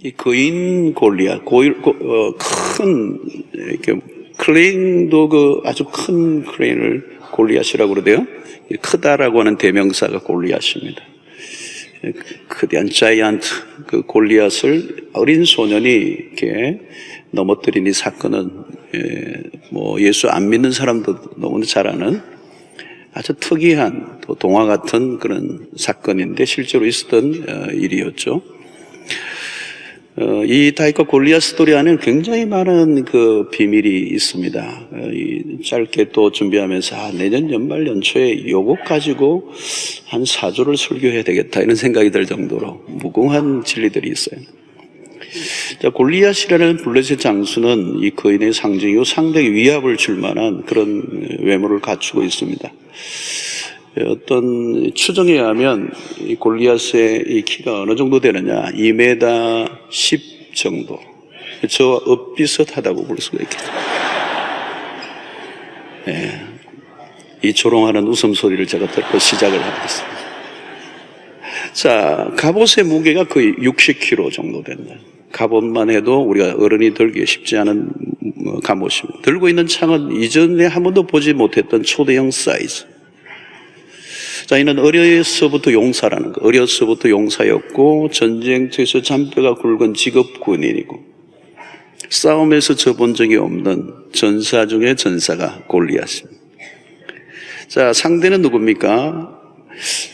이 거인 골리앗, 큰, 이렇게, 크레인도 아주 큰 크레인을 골리앗이라고 그러대요. 크다라고 하는 대명사가 골리앗입니다. 크디안 자이언트, 그 골리앗을 어린 소년이 이렇게 넘어뜨린 이 사건은, 예수 안 믿는 사람도 너무 잘 아는 아주 특이한 또 동화 같은 그런 사건인데 실제로 있었던 일이었죠. 이 다윗과 골리앗 스토리 안에는 굉장히 많은 그 비밀이 있습니다. 짧게 또 준비하면서 내년 연말 연초에 요것 가지고 한 4조를 설교해야 되겠다 이런 생각이 들 정도로 무궁한 진리들이 있어요. 자, 골리앗이라는 블레셋 장수는 이 거인의 상징이고 상대에게 위압을 줄 만한 그런 외모를 갖추고 있습니다. 어떤 추정에 의하면 이 골리앗의 이 키가 어느 정도 되느냐, 2m 10 정도. 저와 엇비슷하다고 볼 수가 있겠죠. 네. 이 조롱하는 웃음소리를 제가 듣고 시작을 하겠습니다. 자, 갑옷의 무게가 거의 60kg 정도 된다. 갑옷만 해도 우리가 어른이 들기 쉽지 않은 갑옷입니다. 들고 있는 창은 이전에 한 번도 보지 못했던 초대형 사이즈. 자, 이는 어려서부터 용사라는 거. 어려서부터 용사였고 전쟁터에서 잔뼈가 굵은 직업 군인이고 싸움에서 져본 적이 없는 전사 중의 전사가 골리앗입니다. 자, 상대는 누굽니까?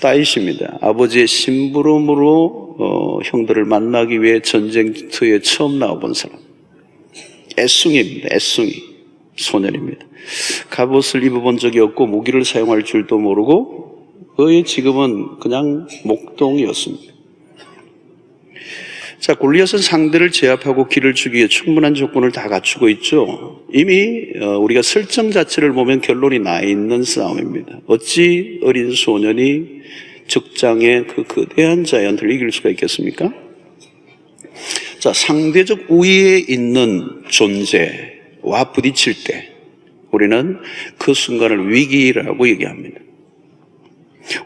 다윗입니다. 아버지의 심부름으로 형들을 만나기 위해 전쟁터에 처음 나와본 사람. 애숭이입니다. 애숭이 소년입니다. 갑옷을 입어본 적이 없고 무기를 사용할 줄도 모르고 그의 직업은 그냥 목동이었습니다. 자, 골리앗은 상대를 제압하고 길을 주기 위해 충분한 조건을 다 갖추고 있죠. 이미 우리가 설정 자체를 보면 결론이 나 있는 싸움입니다. 어찌 어린 소년이 적장의 그 거대한 자이언트를 이길 수가 있겠습니까? 자, 상대적 우위에 있는 존재와 부딪힐 때 우리는 그 순간을 위기라고 얘기합니다.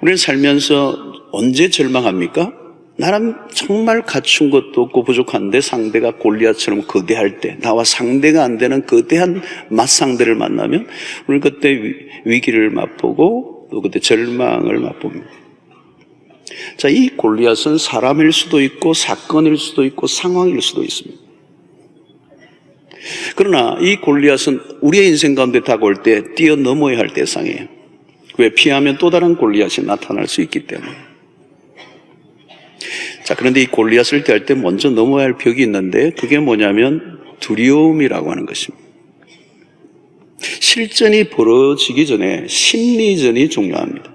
우리는 살면서 언제 절망합니까? 나는 정말 갖춘 것도 없고 부족한데 상대가 골리앗처럼 거대할 때, 나와 상대가 안 되는 거대한 맞상대를 만나면 우리는 그때 위기를 맛보고 또 그때 절망을 맛봅니다. 자, 이 골리앗은 사람일 수도 있고 사건일 수도 있고 상황일 수도 있습니다. 그러나 이 골리앗은 우리의 인생 가운데 다가올 때 뛰어넘어야 할 대상이에요. 왜? 피하면 또 다른 골리앗이 나타날 수 있기 때문에. 자, 그런데 이 골리앗을 대할 때 먼저 넘어야 할 벽이 있는데 그게 뭐냐면 두려움이라고 하는 것입니다. 실전이 벌어지기 전에 심리전이 중요합니다.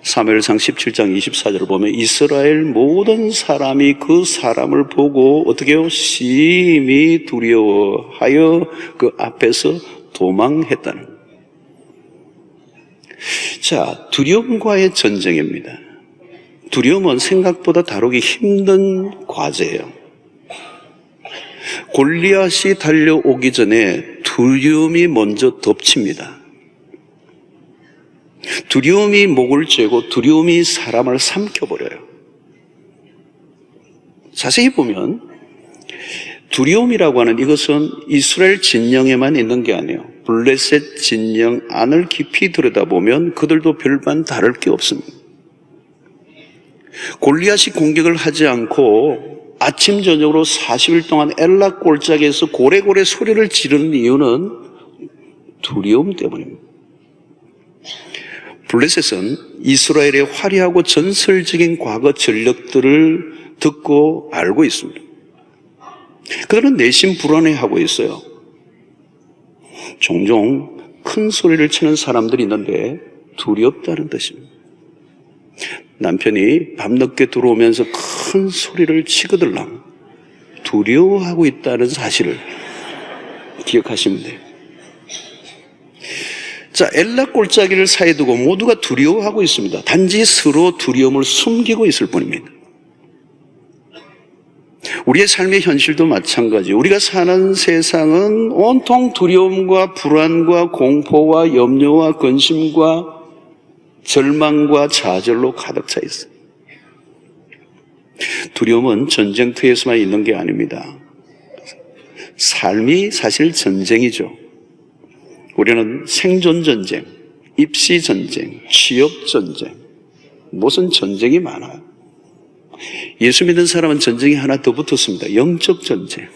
사무엘상 17장 24절을 보면 이스라엘 모든 사람이 그 사람을 보고 어떻게 해요? 심히 두려워하여 그 앞에서 도망했다는 거예요. 자, 두려움과의 전쟁입니다. 두려움은 생각보다 다루기 힘든 과제예요. 골리앗이 달려오기 전에 두려움이 먼저 덮칩니다. 두려움이 목을 쬐고 두려움이 사람을 삼켜버려요. 자세히 보면 두려움이라고 하는 이것은 이스라엘 진영에만 있는 게 아니에요. 블레셋 진영 안을 깊이 들여다보면 그들도 별반 다를 게 없습니다. 골리앗이 공격을 하지 않고 아침 저녁으로 40일 동안 엘라 골짜기에서 고래고래 소리를 지르는 이유는 두려움 때문입니다. 블레셋은 이스라엘의 화려하고 전설적인 과거 전력들을 듣고 알고 있습니다. 그들은 내심 불안해하고 있어요. 종종 큰 소리를 치는 사람들이 있는데 두렵다는 뜻입니다. 남편이 밤늦게 들어오면서 큰 소리를 치거들랑 두려워하고 있다는 사실을 기억하시면 돼요. 자, 엘라 골짜기를 사이에 두고 모두가 두려워하고 있습니다. 단지 서로 두려움을 숨기고 있을 뿐입니다. 우리의 삶의 현실도 마찬가지. 우리가 사는 세상은 온통 두려움과 불안과 공포와 염려와 근심과 절망과 좌절로 가득 차 있어요. 두려움은 전쟁터에서만 있는 게 아닙니다. 삶이 사실 전쟁이죠. 우리는 생존 전쟁, 입시 전쟁, 취업 전쟁, 무슨 전쟁이 많아요. 예수 믿는 사람은 전쟁이 하나 더 붙었습니다. 영적 전쟁.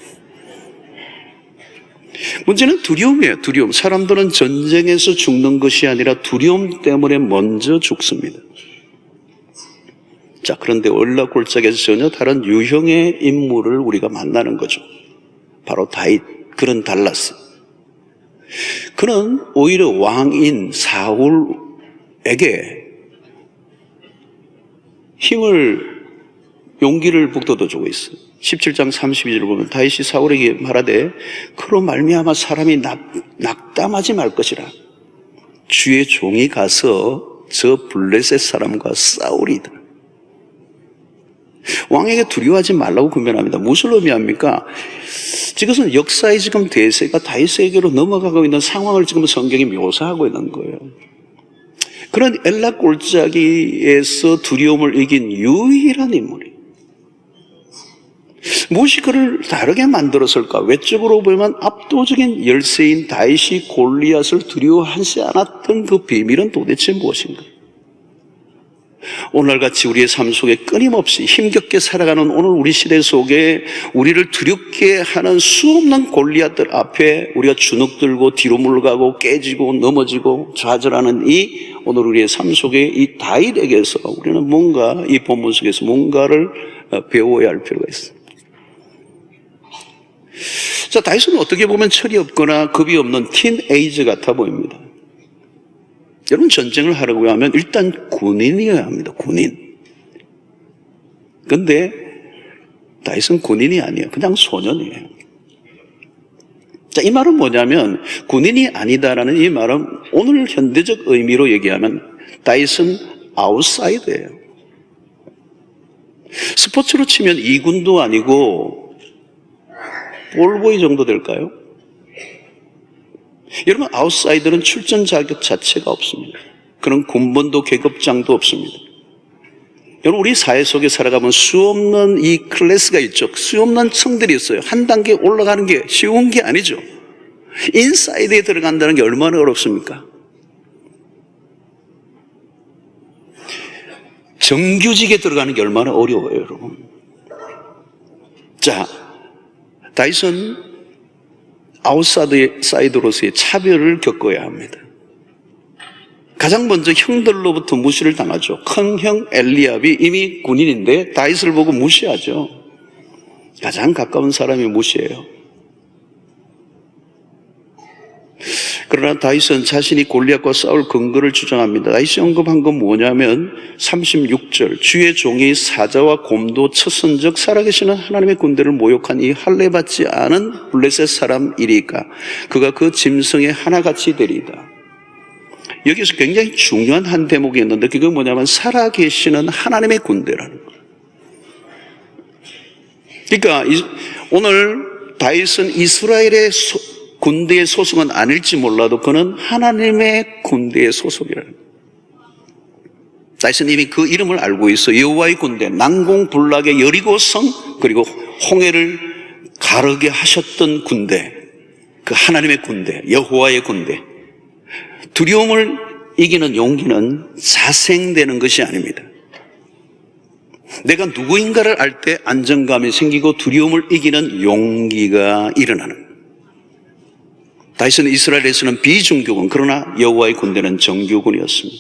문제는 두려움이에요. 두려움. 사람들은 전쟁에서 죽는 것이 아니라 두려움 때문에 먼저 죽습니다. 자, 그런데 올라골짜기에서 전혀 다른 유형의 인물을 우리가 만나는 거죠. 바로 다윗, 그런 달라스. 그는 오히려 왕인 사울에게 용기를 북돋아주고 있어요. 17장 32절을 보면 다윗이 사울에게 말하되 그로 말미암아 사람이 낙담하지 말 것이라. 주의 종이 가서 저 블레셋 사람과 싸우리이다. 왕에게 두려워하지 말라고 권면합니다. 무슨 의미합니까? 이것은 역사의 지금 대세가 다윗에게로 넘어가고 있는 상황을 지금 성경이 묘사하고 있는 거예요. 그런 엘라 골짜기에서 두려움을 이긴 유일한 인물이 무엇이 그를 다르게 만들었을까? 외적으로 보면 압도적인 열세인 다윗이 골리앗을 두려워하지 않았던 그 비밀은 도대체 무엇인가? 오늘같이 우리의 삶 속에 끊임없이 힘겹게 살아가는 오늘 우리 시대 속에 우리를 두렵게 하는 수없는 골리앗들 앞에 우리가 주눅들고 뒤로 물러가고 깨지고 넘어지고 좌절하는 이 오늘 우리의 삶 속에 이 다윗에게서 우리는 뭔가 이 본문 속에서 뭔가를 배워야 할 필요가 있습니다. 자, 다윗은 어떻게 보면 철이 없거나 겁이 없는 틴에이저 같아 보입니다. 여러분, 전쟁을 하려고 하면 일단 군인이어야 합니다. 군인. 그런데 다윗은 군인이 아니에요. 그냥 소년이에요. 자, 이 말은 뭐냐면 군인이 아니다라는 이 말은 오늘 현대적 의미로 얘기하면 다윗은 아웃사이더예요. 스포츠로 치면 2군도 아니고 볼보이 정도 될까요? 여러분, 아웃사이더는 출전 자격 자체가 없습니다. 그런 군번도 계급장도 없습니다. 여러분, 우리 사회 속에 살아가면 수없는 이 클래스가 있죠. 수없는 층들이 있어요. 한 단계 올라가는 게 쉬운 게 아니죠. 인사이드에 들어간다는 게 얼마나 어렵습니까? 정규직에 들어가는 게 얼마나 어려워요, 여러분. 자, 다윗은 아웃사이더로서의 차별을 겪어야 합니다. 가장 먼저 형들로부터 무시를 당하죠. 큰 형 엘리압이 이미 군인인데 다윗을 보고 무시하죠. 가장 가까운 사람이 무시해요. 그러나 다윗은 자신이 골리앗과 싸울 근거를 주장합니다. 다윗이 언급한 건 뭐냐면 36절, 주의 종이 사자와 곰도 쳤은 적 살아계시는 하나님의 군대를 모욕한 이 할례받지 않은 블레셋 사람이리까 그가 그 짐승의 하나같이 되리이다. 여기서 굉장히 중요한 한 대목이 있는데 그게 뭐냐면 살아계시는 하나님의 군대라는 거예요. 그러니까 오늘 다윗은 이스라엘의 군대의 소속은 아닐지 몰라도 그는 하나님의 군대의 소속이라는 거예요. 다윗은 이미 그 이름을 알고 있어. 여호와의 군대, 난공불락의 여리고성, 그리고 홍해를 가르게 하셨던 군대, 그 하나님의 군대, 여호와의 군대. 두려움을 이기는 용기는 자생되는 것이 아닙니다. 내가 누구인가를 알 때 안정감이 생기고 두려움을 이기는 용기가 일어나는 거예요. 다윗은 이스라엘에서는 비중교군, 그러나 여호와의 군대는 정교군이었습니다.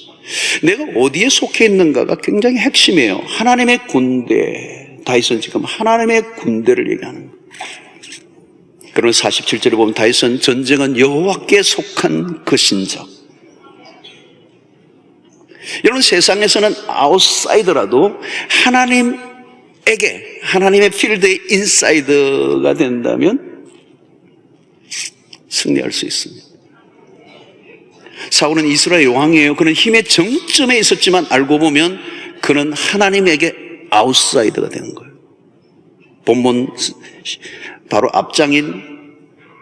내가 어디에 속해 있는가가 굉장히 핵심이에요. 하나님의 군대. 다윗은 지금 하나님의 군대를 얘기하는 거예요. 그러면 47절에 보면 다윗은 전쟁은 여호와께 속한 것인적. 여러분, 세상에서는 아웃사이더라도 하나님에게, 하나님의 필드의 인사이더가 된다면 승리할 수 있습니다. 사울은 이스라엘 왕이에요. 그는 힘의 정점에 있었지만 알고 보면 그는 하나님에게 아웃사이더가 되는 거예요. 본문 바로 앞장인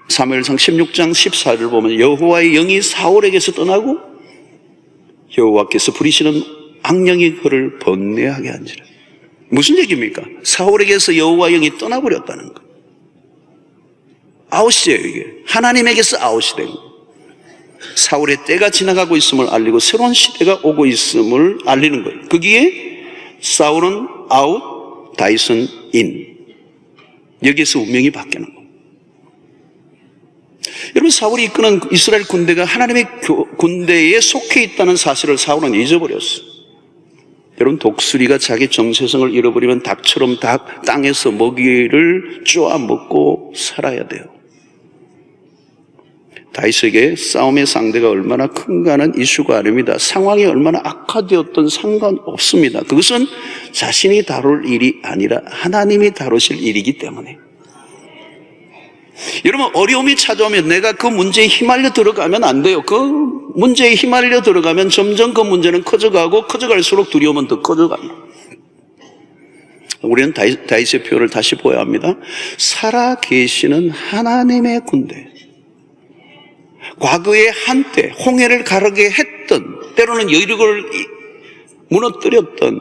사무엘상 16장 14절을 보면 여호와의 영이 사울에게서 떠나고 여호와께서 부리시는 악령이 그를 번뇌하게 한지라. 무슨 얘기입니까? 사울에게서 여호와 영이 떠나버렸다는 거. 아웃이에요, 이게. 하나님에게서 아웃이 된 거. 사울의 때가 지나가고 있음을 알리고 새로운 시대가 오고 있음을 알리는 거예요. 거기에 사울은 아웃, 다윗은 인. 여기에서 운명이 바뀌는 거예요. 여러분, 사울이 이끄는 이스라엘 군대가 하나님의 군대에 속해 있다는 사실을 사울은 잊어버렸어요. 여러분, 독수리가 자기 정체성을 잃어버리면 닭처럼 땅에서 먹이를 쪼아 먹고 살아야 돼요. 다윗에게 싸움의 상대가 얼마나 큰가는 이슈가 아닙니다. 상황이 얼마나 악화되었던 상관없습니다. 그것은 자신이 다룰 일이 아니라 하나님이 다루실 일이기 때문에. 여러분, 어려움이 찾아오면 내가 그 문제에 휘말려 들어가면 안 돼요. 그 문제에 휘말려 들어가면 점점 그 문제는 커져가고 커져갈수록 두려움은 더 커져갑니다. 우리는 다윗의 표현을 다시 보아야 합니다. 살아계시는 하나님의 군대. 과거에 한때 홍해를 가르게 했던, 때로는 여리고를 무너뜨렸던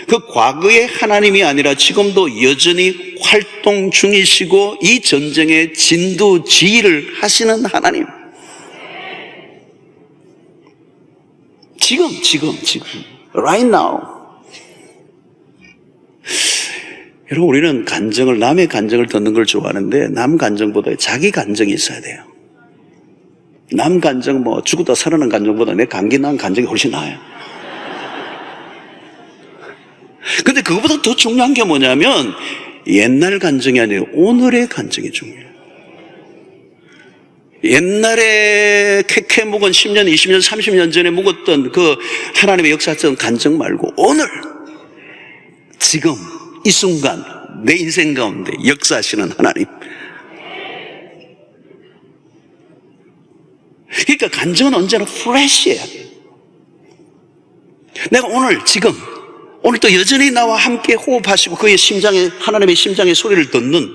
그 과거의 하나님이 아니라 지금도 여전히 활동 중이시고 이 전쟁의 진두지휘를 하시는 하나님. 지금 right now. 여러분, 우리는 남의 간증을 듣는 걸 좋아하는데 남 간증보다 자기 간증이 있어야 돼요. 남 간증, 죽었다 살아난 간증보다 내 감기 난 간증이 훨씬 나아요. 근데 그거보다 더 중요한 게 뭐냐면 옛날 간증이 아니라 오늘의 간증이 중요해요. 옛날에 캐캐 묵은 10년, 20년, 30년 전에 묵었던 그 하나님의 역사적 간증 말고 오늘, 지금, 이 순간 내 인생 가운데 역사하시는 하나님. 그러니까 간증은 언제나 프레시해야 돼요. 내가 오늘 지금 오늘도 여전히 나와 함께 호흡하시고 그의 심장에, 하나님의 심장의 소리를 듣는,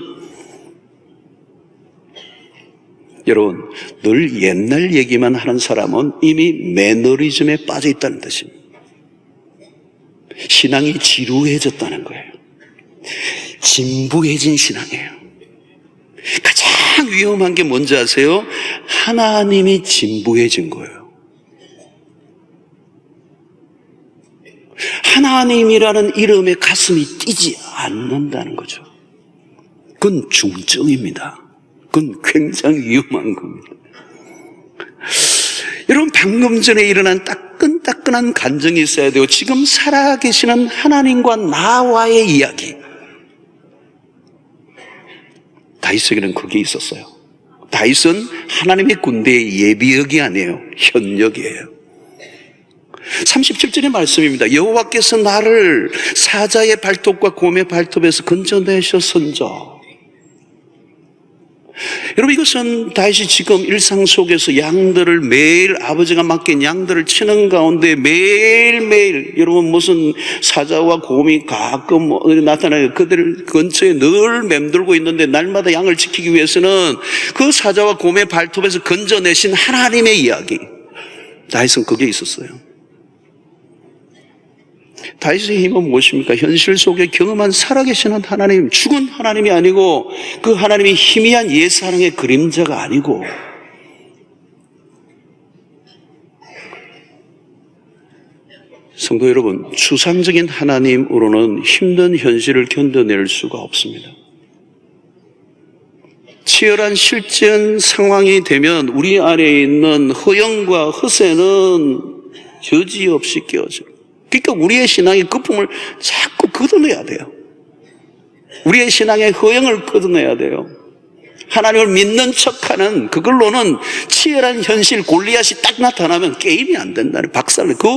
여러분, 늘 옛날 얘기만 하는 사람은 이미 매너리즘에 빠져 있다는 뜻입니다. 신앙이 지루해졌다는 거예요. 진부해진 신앙이에요. 가장 위험한 게 뭔지 아세요? 하나님이 진부해진 거예요. 하나님이라는 이름에 가슴이 뛰지 않는다는 거죠. 그건 중증입니다. 그건 굉장히 위험한 겁니다. 여러분, 방금 전에 일어난 따끈따끈한 간증이 있어야 돼요. 지금 살아계시는 하나님과 나와의 이야기. 다윗에게는 그게 있었어요. 다윗은 하나님의 군대의 예비역이 아니에요. 현역이에요. 37절의 말씀입니다. 여호와께서 나를 사자의 발톱과 곰의 발톱에서 건져내셨은저. 여러분, 이것은 다윗이 지금 일상 속에서 양들을 매일 아버지가 맡긴 양들을 치는 가운데 매일매일, 여러분, 무슨 사자와 곰이 가끔 나타나요. 그들 근처에 늘 맴돌고 있는데 날마다 양을 지키기 위해서는 그 사자와 곰의 발톱에서 건져내신 하나님의 이야기. 다윗은 그게 있었어요. 다윗의 힘은 무엇입니까? 현실 속에 경험한 살아계시는 하나님, 죽은 하나님이 아니고 그 하나님이 희미한 옛사랑의 그림자가 아니고, 성도 여러분, 추상적인 하나님으로는 힘든 현실을 견뎌낼 수가 없습니다. 치열한 실전 상황이 되면 우리 안에 있는 허영과 허세는 저지없이 깨어져요. 그러니까 우리의 신앙의 거품을 자꾸 걷어내야 돼요. 우리의 신앙의 허영을 걷어내야 돼요. 하나님을 믿는 척하는 그걸로는 치열한 현실 골리앗이 딱 나타나면 게임이 안 된다는 박살내. 그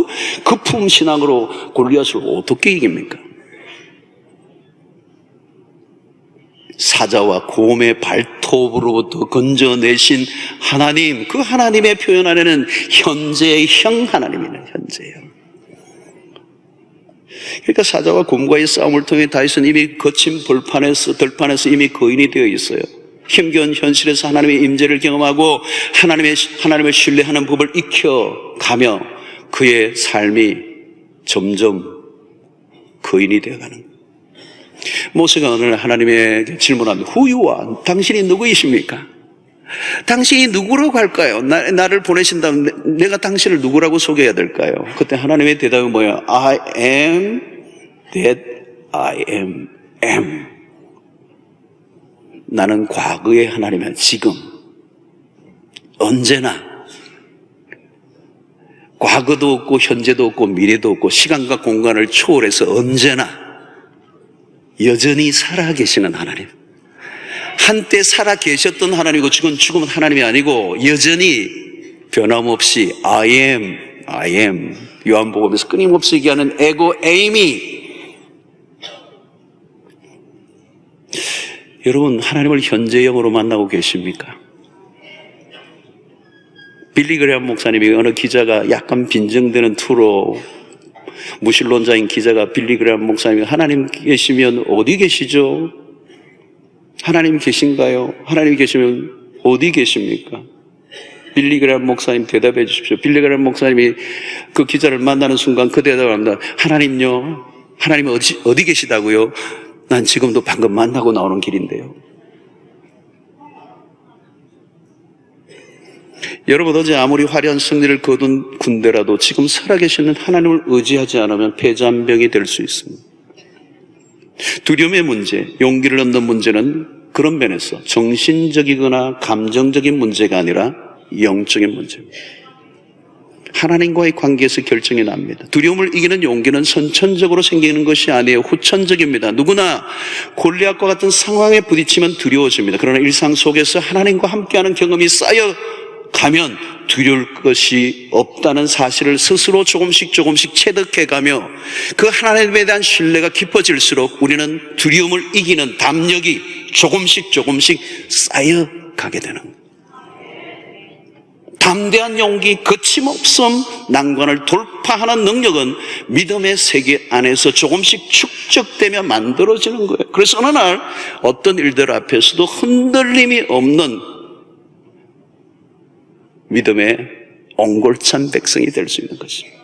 거품 신앙으로 골리앗을 어떻게 이깁니까? 사자와 곰의 발톱으로부터 건져내신 하나님, 그 하나님의 표현 안에는 현재형 하나님이네, 현재형. 그러니까 사자와 곰과의 싸움을 통해 다윗은 이미 거친 들판에서 이미 거인이 되어 있어요. 힘겨운 현실에서 하나님의 임재를 경험하고 하나님을 신뢰하는 법을 익혀가며 그의 삶이 점점 거인이 되어가는. 모세가 오늘 하나님에게 질문합니다. Who you are? 당신이 누구이십니까? 당신이 누구라고 할까요? 나를 보내신다면 내가 당신을 누구라고 소개해야 될까요? 그때 하나님의 대답이 뭐야? I am that I am. 나는 과거의 하나님은 지금, 언제나 과거도 없고 현재도 없고 미래도 없고 시간과 공간을 초월해서 언제나 여전히 살아계시는 하나님. 한때 살아계셨던 하나님이고 지금 죽은 하나님이 아니고 여전히 변함없이 I am. 요한복음에서 끊임없이 얘기하는 에고 에이미. 여러분, 하나님을 현재형으로 만나고 계십니까? 빌리 그레이엄 목사님이 어느 기자가 약간 빈정되는 투로 무신론자인 기자가 빌리 그레이엄 목사님이 하나님 계시면 어디 계시죠? 하나님 계신가요? 하나님 계시면 어디 계십니까? 빌리 그레이엄 목사님 대답해 주십시오. 빌리 그레이엄 목사님이 그 기자를 만나는 순간 그 대답을 합니다. 하나님요? 하나님 어디 계시다고요? 난 지금도 방금 만나고 나오는 길인데요. 여러분, 어제 아무리 화려한 승리를 거둔 군대라도 지금 살아계시는 하나님을 의지하지 않으면 패잔병이 될 수 있습니다. 두려움의 문제, 용기를 얻는 문제는 그런 면에서 정신적이거나 감정적인 문제가 아니라 영적인 문제입니다. 하나님과의 관계에서 결정이 납니다. 두려움을 이기는 용기는 선천적으로 생기는 것이 아니에요. 후천적입니다. 누구나 골리앗과 같은 상황에 부딪히면 두려워집니다. 그러나 일상 속에서 하나님과 함께하는 경험이 쌓여가면 두려울 것이 없다는 사실을 스스로 조금씩 체득해가며 그 하나님에 대한 신뢰가 깊어질수록 우리는 두려움을 이기는 담력이 조금씩 쌓여가게 되는 거예요. 담대한 용기, 거침없음, 난관을 돌파하는 능력은 믿음의 세계 안에서 조금씩 축적되며 만들어지는 거예요. 그래서 어느 날 어떤 일들 앞에서도 흔들림이 없는 믿음의 옹골찬 백성이 될 수 있는 것입니다.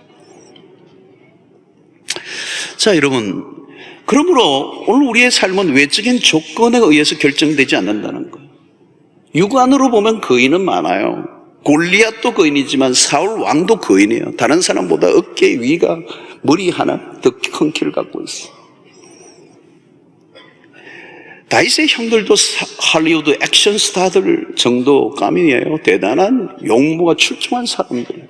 자, 여러분, 그러므로 오늘 우리의 삶은 외적인 조건에 의해서 결정되지 않는다는 거예요. 육안으로 보면 거인은 많아요. 골리앗도 거인이지만 사울 왕도 거인이에요. 다른 사람보다 어깨 위가 머리 하나 더 큰 키를 갖고 있어요. 다윗의 형들도 할리우드 액션 스타들 정도 가면이에요. 대단한 용모가 출중한 사람들.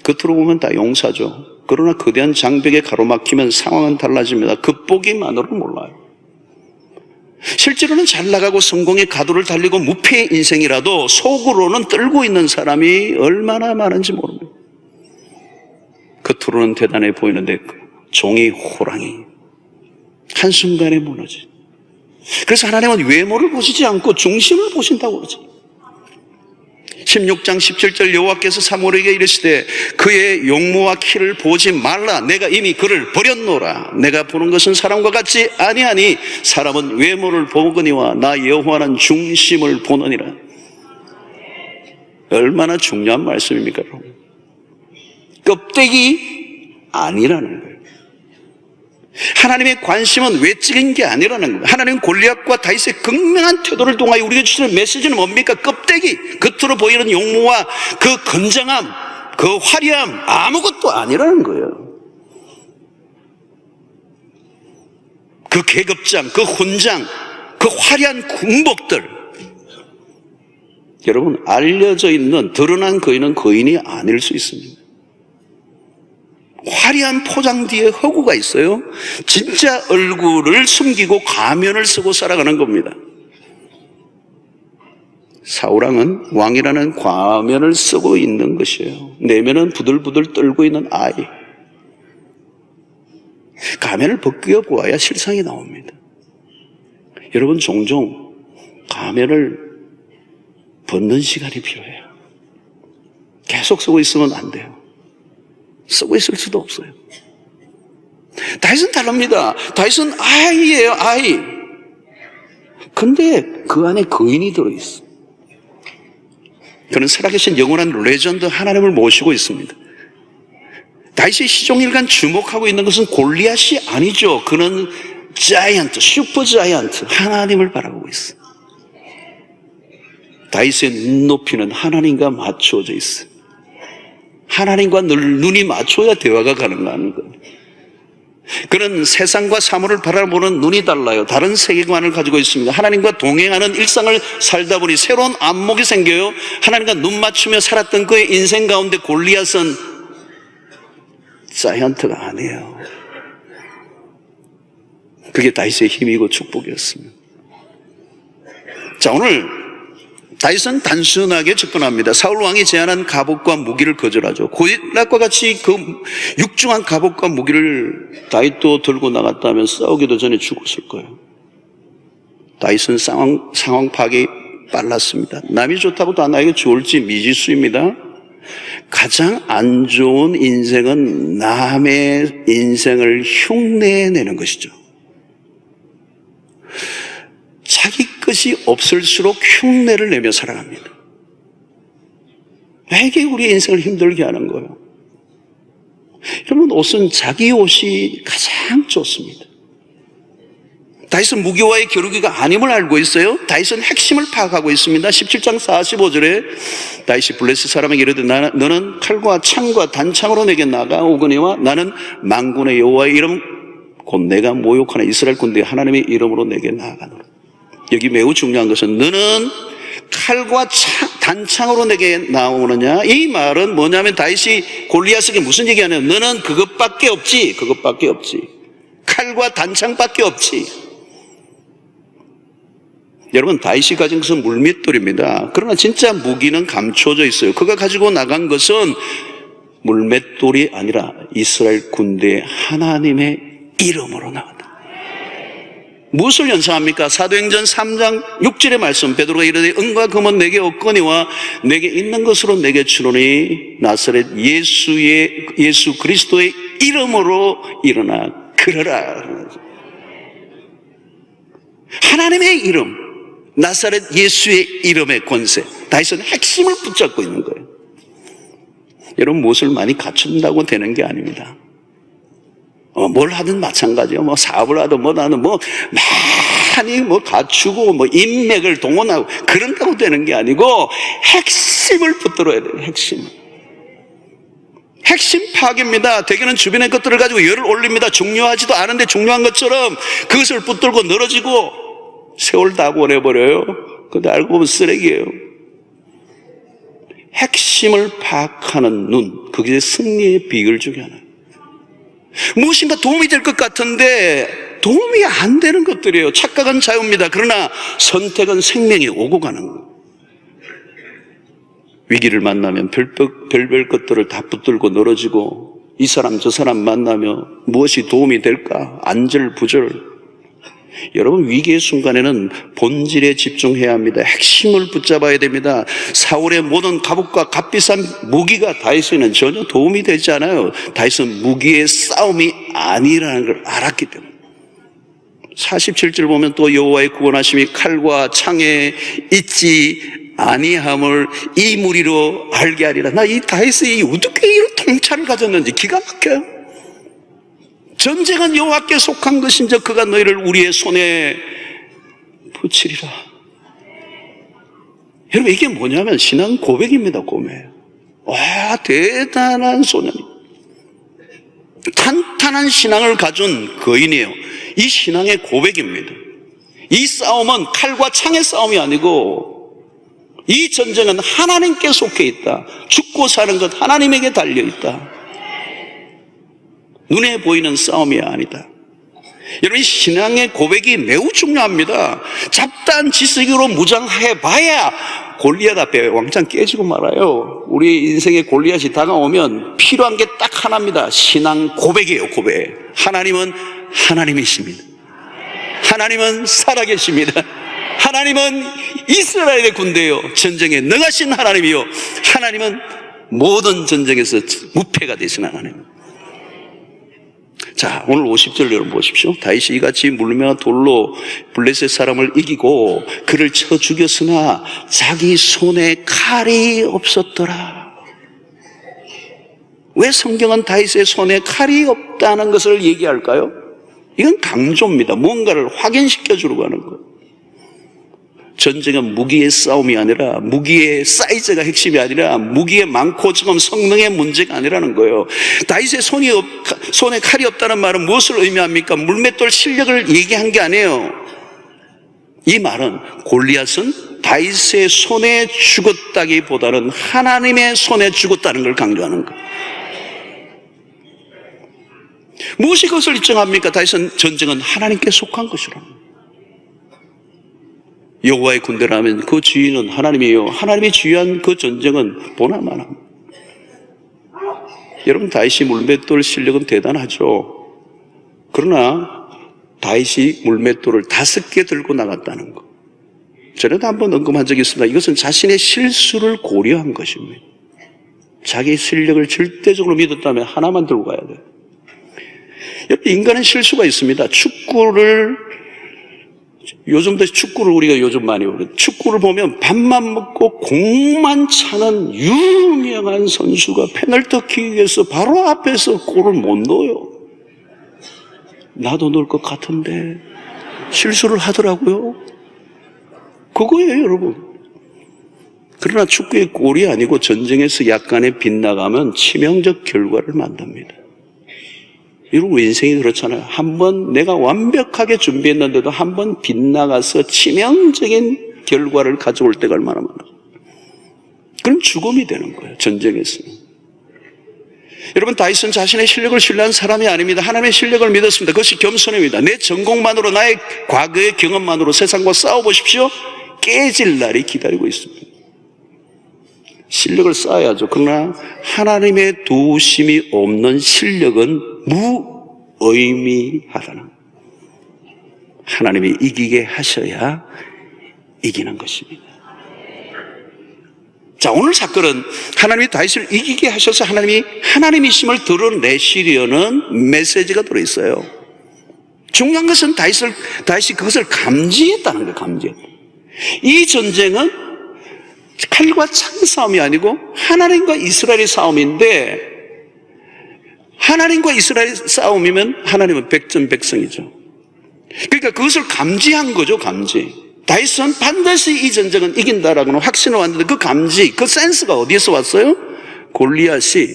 겉으로 보면 다 용사죠. 그러나 거대한 장벽에 가로막히면 상황은 달라집니다. 겉보기만으로는 몰라요. 실제로는 잘 나가고 성공의 가도를 달리고 무패의 인생이라도 속으로는 떨고 있는 사람이 얼마나 많은지 모릅니다. 겉으로는 대단해 보이는데 종이 호랑이 한순간에 무너져. 그래서 하나님은 외모를 보시지 않고 중심을 보신다고 그러죠. 16장 17절 여호와께서 사무엘에게 이르시되 그의 용모와 키를 보지 말라. 내가 이미 그를 버렸노라. 내가 보는 것은 사람과 같지 아니하니 사람은 외모를 보거니와 나 여호와는 중심을 보느니라. 얼마나 중요한 말씀입니까, 여러분? 껍데기 아니라는 거예요. 하나님의 관심은 외적인 게 아니라는 거예요. 하나님은 골리앗과 다윗의 극명한 태도를 통하여 우리에게 주시는 메시지는 뭡니까? 껍데기, 겉으로 보이는 용모와 그 건장함, 그 화려함 아무것도 아니라는 거예요. 그 계급장, 그 훈장, 그 화려한 군복들, 여러분, 알려져 있는 드러난 거인은 거인이 아닐 수 있습니다. 화려한 포장 뒤에 허구가 있어요. 진짜 얼굴을 숨기고 가면을 쓰고 살아가는 겁니다. 사울왕은 왕이라는 과면을 쓰고 있는 것이에요. 내면은 부들부들 떨고 있는 아이. 가면을 벗겨 보아야 실상이 나옵니다. 여러분, 종종 가면을 벗는 시간이 필요해요. 계속 쓰고 있으면 안 돼요. 쓰고 있을 수도 없어요. 다윗은 다릅니다. 다윗은 아이예요, 아이. 근데 그 안에 거인이 들어있어. 그는 살아계신 영원한 레전드 하나님을 모시고 있습니다. 다윗이 시종일관 주목하고 있는 것은 골리앗이 아니죠. 그는 자이언트, 슈퍼 자이언트, 하나님을 바라보고 있어. 다윗의 눈높이는 하나님과 맞추어져 있어. 하나님과 늘 눈이 맞춰야 대화가 가능한 거예요. 그는 세상과 사물을 바라보는 눈이 달라요. 다른 세계관을 가지고 있습니다. 하나님과 동행하는 일상을 살다 보니 새로운 안목이 생겨요. 하나님과 눈 맞추며 살았던 그의 인생 가운데 골리앗은 자이언트가 아니에요. 그게 다윗의 힘이고 축복이었습니다. 자, 오늘 다윗은 단순하게 접근합니다. 사울 왕이 제안한 갑옷과 무기를 거절하죠. 골리앗과 같이 그 육중한 갑옷과 무기를 다윗도 들고 나갔다면 싸우기도 전에 죽었을 거예요. 다윗은 상황 파악이 빨랐습니다. 남이 좋다고 다 나에게 좋을지 미지수입니다. 가장 안 좋은 인생은 남의 인생을 흉내내는 것이죠. 자기 것이 없을수록 흉내를 내며 살아갑니다. 왜 이게 우리 인생을 힘들게 하는 거예요? 여러분, 옷은 자기 옷이 가장 좋습니다. 다윗은 무기와의 겨루기가 아님을 알고 있어요. 다윗은 핵심을 파악하고 있습니다. 17장 45절에 다윗이 블레셋 사람에게 이르되 너는 칼과 창과 단창으로 내게 나아오거니와 나는 만군의 여호와의 이름 곧 내가 모욕하는 이스라엘 군대의 하나님의 이름으로 내게 나아가노라. 여기 매우 중요한 것은 너는 칼과 단창으로 내게 나오느냐, 이 말은 뭐냐면 다윗이 골리앗에게 무슨 얘기하냐면 너는 그것밖에 없지, 그것밖에 없지, 칼과 단창밖에 없지. 여러분, 다윗이 가진 것은 물맷돌입니다. 그러나 진짜 무기는 감춰져 있어요. 그가 가지고 나간 것은 물맷돌이 아니라 이스라엘 군대의 하나님의 이름으로 나간다. 무엇을 연상합니까? 사도행전 3장 6절의 말씀, 베드로가 이르되 은과 금은 내게 없거니와 내게 있는 것으로 내게 주노니 나사렛 예수 그리스도의 이름으로 일어나 걸어라. 하나님의 이름, 나사렛 예수의 이름의 권세. 다윗은 핵심을 붙잡고 있는 거예요. 여러분, 무엇을 많이 갖춘다고 되는 게 아닙니다. 뭘 하든 마찬가지예요. 사업을 하든 하든 많이 갖추고 인맥을 동원하고 그런다고 되는 게 아니고 핵심을 붙들어야 돼요. 핵심 파악입니다. 대개는 주변의 것들을 가지고 열을 올립니다. 중요하지도 않은데 중요한 것처럼 그것을 붙들고 늘어지고 세월 다 보내버려요. 근데 알고 보면 쓰레기예요. 핵심을 파악하는 눈, 그게 승리의 비결 중에 하나예요. 무엇인가 도움이 될 것 같은데 도움이 안 되는 것들이에요. 착각은 자유입니다. 그러나 선택은 생명이 오고 가는 거예요. 위기를 만나면 별별 것들을 다 붙들고 늘어지고 이 사람 저 사람 만나며 무엇이 도움이 될까? 안절부절. 여러분, 위기의 순간에는 본질에 집중해야 합니다. 핵심을 붙잡아야 됩니다. 사울의 모든 갑옷과 값비싼 무기가 다윗에게는 전혀 도움이 되지 않아요. 다윗은 무기의 싸움이 아니라는 걸 알았기 때문에. 47절 보면 또 여호와의 구원하심이 칼과 창에 있지 아니함을 이 무리로 알게 하리라. 나 이 다윗이 어떻게 이런 통찰을 가졌는지 기가 막혀요. 전쟁은 여호와께 속한 것인즉 그가 너희를 우리의 손에 붙이리라. 여러분, 이게 뭐냐면 신앙 고백입니다. 고백. 와, 대단한 소년이, 탄탄한 신앙을 가진 거인이에요. 이 신앙의 고백입니다. 이 싸움은 칼과 창의 싸움이 아니고 이 전쟁은 하나님께 속해 있다. 죽고 사는 것 하나님에게 달려있다. 눈에 보이는 싸움이 아니다. 여러분, 이 신앙의 고백이 매우 중요합니다. 잡다한 지식으로 무장해봐야 골리앗 앞에 왕창 깨지고 말아요. 우리 인생에 골리앗이 다가오면 필요한 게 딱 하나입니다. 신앙 고백이에요. 고백. 하나님은 하나님이십니다. 하나님은 살아계십니다. 하나님은 이스라엘의 군대요, 전쟁에 능하신 하나님이요, 하나님은 모든 전쟁에서 무패가 되신 하나님. 자, 오늘 50절 여러분 보십시오. 다윗이 이같이 물며 돌로 블레셋 사람을 이기고 그를 쳐 죽였으나 자기 손에 칼이 없었더라. 왜 성경은 다윗의 손에 칼이 없다는 것을 얘기할까요? 이건 강조입니다. 뭔가를 확인시켜 주려고 하는 거. 전쟁은 무기의 싸움이 아니라, 무기의 사이즈가 핵심이 아니라, 무기의 많고 적음 성능의 문제가 아니라는 거예요. 다윗의 손에 칼이 없다는 말은 무엇을 의미합니까? 물맷돌 실력을 얘기한 게 아니에요. 이 말은 골리앗은 다윗의 손에 죽었다기보다는 하나님의 손에 죽었다는 걸 강조하는 거예요. 무엇이 그것을 입증합니까? 다윗은 전쟁은 하나님께 속한 것이라는 거예요. 여호와의 군대라면 그 주인은 하나님이에요. 하나님이 주의한 그 전쟁은 보나마나. 여러분, 다윗이 물맷돌 실력은 대단하죠. 그러나 다윗이 물맷돌을 5개 들고 나갔다는 거, 전에도 한번 언급한 적이 있습니다. 이것은 자신의 실수를 고려한 것입니다. 자기 실력을 절대적으로 믿었다면 하나만 들고 가야 돼요. 인간은 실수가 있습니다. 요즘도 축구를 우리가 요즘 많이 보거든요. 축구를 보면 밥만 먹고 공만 차는 유명한 선수가 페널티킥에서 바로 앞에서 골을 못 넣어요. 나도 넣을 것 같은데 실수를 하더라고요. 그거예요, 여러분. 그러나 축구의 골이 아니고 전쟁에서 약간의 빗나가면 치명적 결과를 만듭니다. 여러분, 인생이 그렇잖아요. 한번 내가 완벽하게 준비했는데도 한번 빗나가서 치명적인 결과를 가져올 때가 얼마나 많아요. 그럼 죽음이 되는 거예요, 전쟁에서는. 여러분, 다윗은 자신의 실력을 신뢰한 사람이 아닙니다. 하나님의 실력을 믿었습니다. 그것이 겸손입니다. 내 전공만으로, 나의 과거의 경험만으로 세상과 싸워보십시오. 깨질 날이 기다리고 있습니다. 실력을 쌓아야죠. 그러나 하나님의 도우심이 없는 실력은 무의미하다는, 하나님이 이기게 하셔야 이기는 것입니다. 자, 오늘 사건은 하나님이 다윗을 이기게 하셔서 하나님이 하나님이심을 드러내시려는 메시지가 들어있어요. 중요한 것은 다윗이 그것을 감지했다는 거예요. 감지했다. 이 전쟁은 칼과 창 싸움이 아니고 하나님과 이스라엘의 싸움인데, 하나님과 이스라엘 싸움이면 하나님은 백전백승이죠. 그러니까 그것을 감지한 거죠. 감지. 다윗은 반드시 이 전쟁은 이긴다라고는 확신을 왔는데, 그 감지, 그 센스가 어디에서 왔어요? 골리앗이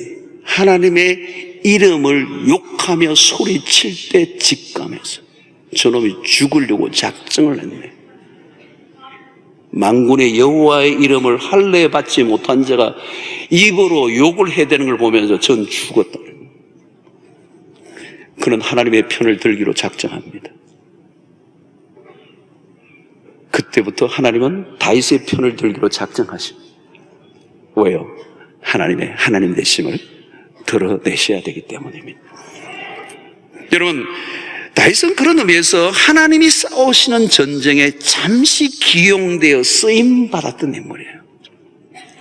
하나님의 이름을 욕하며 소리칠 때 직감해서 저놈이 죽으려고 작정을 했네. 만군의 여호와의 이름을 할례 받지 못한 자가 입으로 욕을 해야 되는 걸 보면서 전 죽었다. 그는 하나님의 편을 들기로 작정합니다. 그때부터 하나님은 다윗의 편을 들기로 작정하십니다. 왜요? 하나님의 하나님 되심을 드러내셔야 되기 때문입니다. 여러분, 다윗은 그런 의미에서 하나님이 싸우시는 전쟁에 잠시 기용되어 쓰임받았던 인물이에요.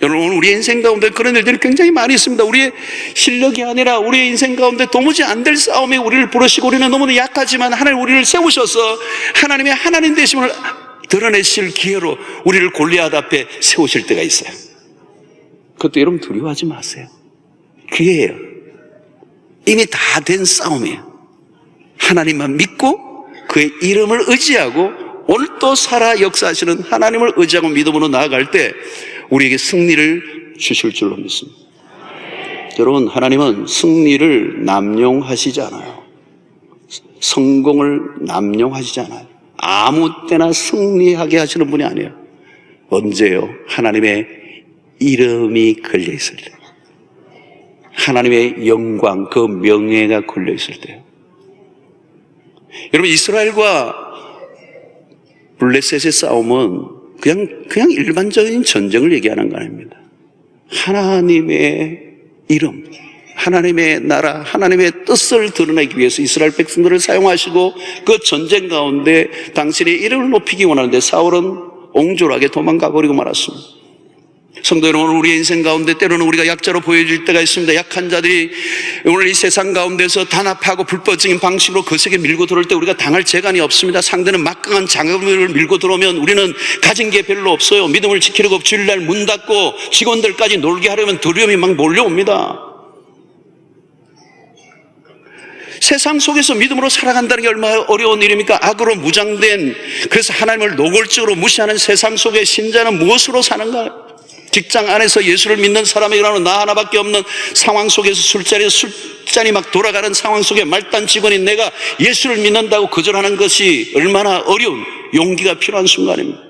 여러분, 우리의 인생 가운데 그런 일들이 굉장히 많이 있습니다. 우리의 실력이 아니라 우리의 인생 가운데 도무지 안 될 싸움에 우리를 부르시고, 우리는 너무나 약하지만 하나님 우리를 세우셔서 하나님의 하나님 되심을 드러내실 기회로 우리를 골리앗 앞에 세우실 때가 있어요. 그것도 여러분 두려워하지 마세요. 기회예요. 이미 다 된 싸움이에요. 하나님만 믿고 그의 이름을 의지하고 오늘 또 살아 역사하시는 하나님을 의지하고 믿음으로 나아갈 때 우리에게 승리를 주실 줄로 믿습니다. 여러분, 하나님은 승리를 남용하시지 않아요. 성공을 남용하시지 않아요. 아무 때나 승리하게 하시는 분이 아니에요. 언제요? 하나님의 이름이 걸려 있을 때, 하나님의 영광, 그 명예가 걸려 있을 때요. 여러분, 이스라엘과 블레셋의 싸움은 그냥 일반적인 전쟁을 얘기하는 거 아닙니다. 하나님의 이름, 하나님의 나라, 하나님의 뜻을 드러내기 위해서 이스라엘 백성들을 사용하시고, 그 전쟁 가운데 당신의 이름을 높이기 원하는데 사울은 옹졸하게 도망가 버리고 말았습니다. 성도 여러분, 우리의 인생 가운데 때로는 우리가 약자로 보여질 때가 있습니다. 약한 자들이 오늘 이 세상 가운데서 단합하고 불법적인 방식으로 거세게 밀고 들어올 때 우리가 당할 재간이 없습니다. 상대는 막강한 장애물을 밀고 들어오면 우리는 가진 게 별로 없어요. 믿음을 지키려고 주일날 문 닫고 직원들까지 놀게 하려면 두려움이 막 몰려옵니다. 세상 속에서 믿음으로 살아간다는 게 얼마나 어려운 일입니까? 악으로 무장된, 그래서 하나님을 노골적으로 무시하는 세상 속에 신자는 무엇으로 사는가? 직장 안에서 예수를 믿는 사람이라는 나 하나밖에 없는 상황 속에서 술잔이 막 돌아가는 상황 속에 말단 직원인 내가 예수를 믿는다고 거절하는 것이 얼마나 어려운, 용기가 필요한 순간입니다.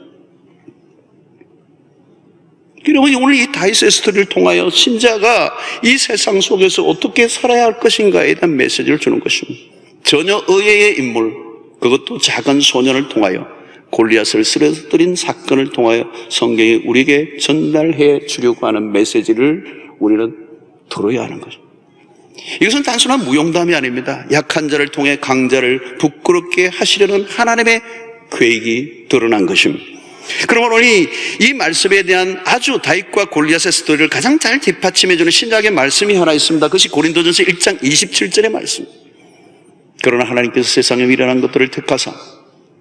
여러분, 오늘 이 다윗의 스토리를 통하여 신자가 이 세상 속에서 어떻게 살아야 할 것인가에 대한 메시지를 주는 것입니다. 전혀 의외의 인물, 그것도 작은 소년을 통하여 골리앗을 쓰러뜨린 사건을 통하여 성경이 우리에게 전달해 주려고 하는 메시지를 우리는 들어야 하는 거죠. 이것은 단순한 무용담이 아닙니다. 약한 자를 통해 강자를 부끄럽게 하시려는 하나님의 계획이 드러난 것입니다. 그러면 오늘 이 말씀에 대한 아주 다윗과 골리앗의 스토리를 가장 잘 뒷받침해주는 신약의 말씀이 하나 있습니다. 그것이 고린도전서 1장 27절의 말씀입니다. 그러나 하나님께서 세상에 미련한 것들을 택하사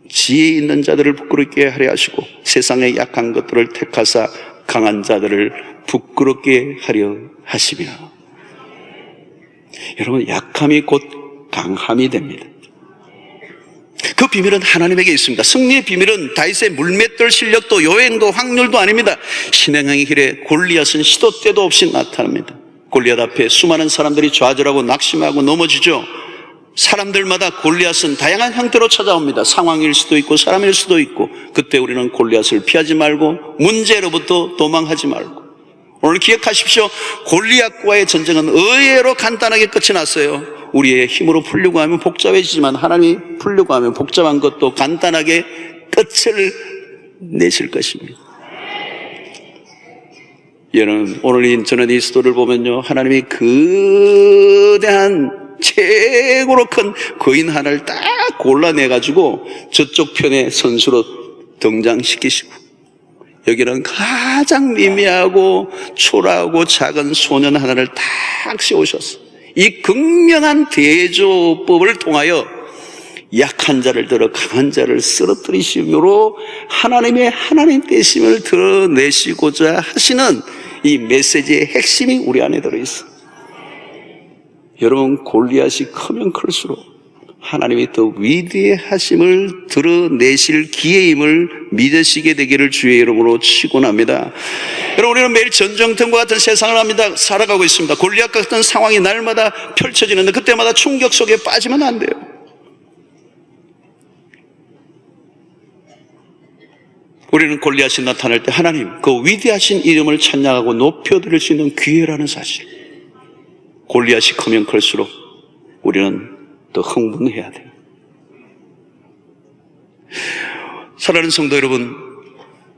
지혜 있는 자들을 부끄럽게 하려 하시고 세상의 약한 것들을 택하사 강한 자들을 부끄럽게 하려 하시며. 여러분, 약함이 곧 강함이 됩니다. 그 비밀은 하나님에게 있습니다. 승리의 비밀은 다윗의 물맷돌 실력도 요행도 확률도 아닙니다. 신행의 길에 골리앗은 시도 때도 없이 나타납니다. 골리앗 앞에 수많은 사람들이 좌절하고 낙심하고 넘어지죠. 사람들마다 골리앗은 다양한 형태로 찾아옵니다. 상황일 수도 있고 사람일 수도 있고, 그때 우리는 골리앗을 피하지 말고 문제로부터 도망하지 말고, 오늘 기억하십시오. 골리앗과의 전쟁은 의외로 간단하게 끝이 났어요. 우리의 힘으로 풀려고 하면 복잡해지지만 하나님이 풀려고 하면 복잡한 것도 간단하게 끝을 내실 것입니다. 여러분, 오늘 저는 이 스토리를 보면요, 하나님이 거대한 최고로 큰 거인 하나를 딱 골라내가지고 저쪽 편의 선수로 등장시키시고, 여기는 가장 미미하고 초라하고 작은 소년 하나를 딱 세우셨어. 이 극명한 대조법을 통하여 약한 자를 들어 강한 자를 쓰러뜨리심으로 하나님의 하나님 되심을 드러내시고자 하시는 이 메시지의 핵심이 우리 안에 들어있어. 여러분, 골리앗이 크면 클수록 하나님이 더 위대하심을 드러내실 기회임을 믿으시게 되기를 주의 이름으로 축원합니다. 여러분, 우리는 매일 전쟁터과 같은 세상을 살아가고 있습니다. 골리앗 같은 상황이 날마다 펼쳐지는데 그때마다 충격 속에 빠지면 안 돼요. 우리는 골리앗이 나타날 때 하나님, 그 위대하신 이름을 찬양하고 높여드릴 수 있는 기회라는 사실. 골리앗이 크면 클수록 우리는 더 흥분해야 돼요. 사랑하는 성도 여러분,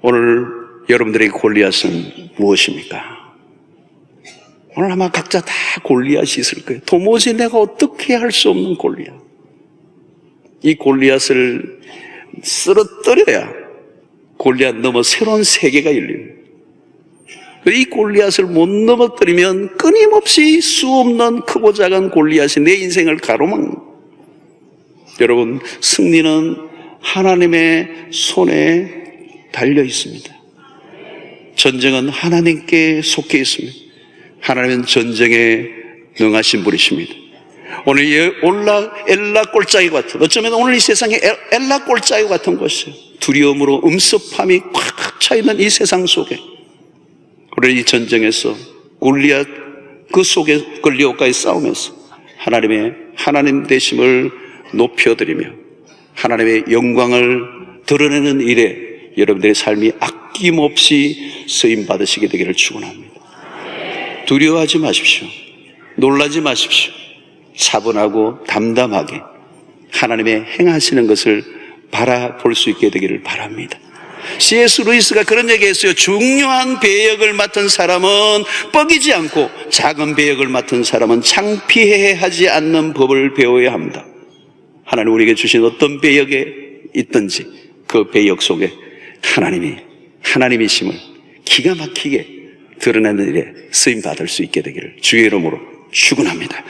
오늘 여러분들의 골리앗은 무엇입니까? 오늘 아마 각자 다 골리앗이 있을 거예요. 도무지 내가 어떻게 할 수 없는 골리앗. 이 골리앗을 쓰러뜨려야 골리앗 넘어 새로운 세계가 열립니다. 이 골리앗을 못 넘어뜨리면 끊임없이 수없는 크고 작은 골리앗이 내 인생을 가로막는. 여러분, 승리는 하나님의 손에 달려 있습니다. 전쟁은 하나님께 속해 있습니다. 하나님은 전쟁에 능하신 분이십니다. 오늘 엘라 꼴짜기 같은, 어쩌면 오늘 이 세상에 엘라 꼴짜기 같은 것이에요. 두려움으로 음습함이 꽉 차있는 이 세상 속에 우리 이 전쟁에서 골리앗 그 속에 골리앗과의 싸움에서 하나님의 하나님 되심을 높여드리며 하나님의 영광을 드러내는 일에 여러분들의 삶이 아낌없이 쓰임 받으시게 되기를 축원합니다. 두려워하지 마십시오. 놀라지 마십시오. 차분하고 담담하게 하나님의 행하시는 것을 바라볼 수 있게 되기를 바랍니다. C.S. 루이스가 그런 얘기했어요. 중요한 배역을 맡은 사람은 뻐기지 않고 작은 배역을 맡은 사람은 창피해하지 않는 법을 배워야 합니다. 하나님 우리에게 주신 어떤 배역에 있든지 그 배역 속에 하나님이심을 기가 막히게 드러내는 일에 쓰임 받을 수 있게 되기를 주의 이름으로 축원합니다.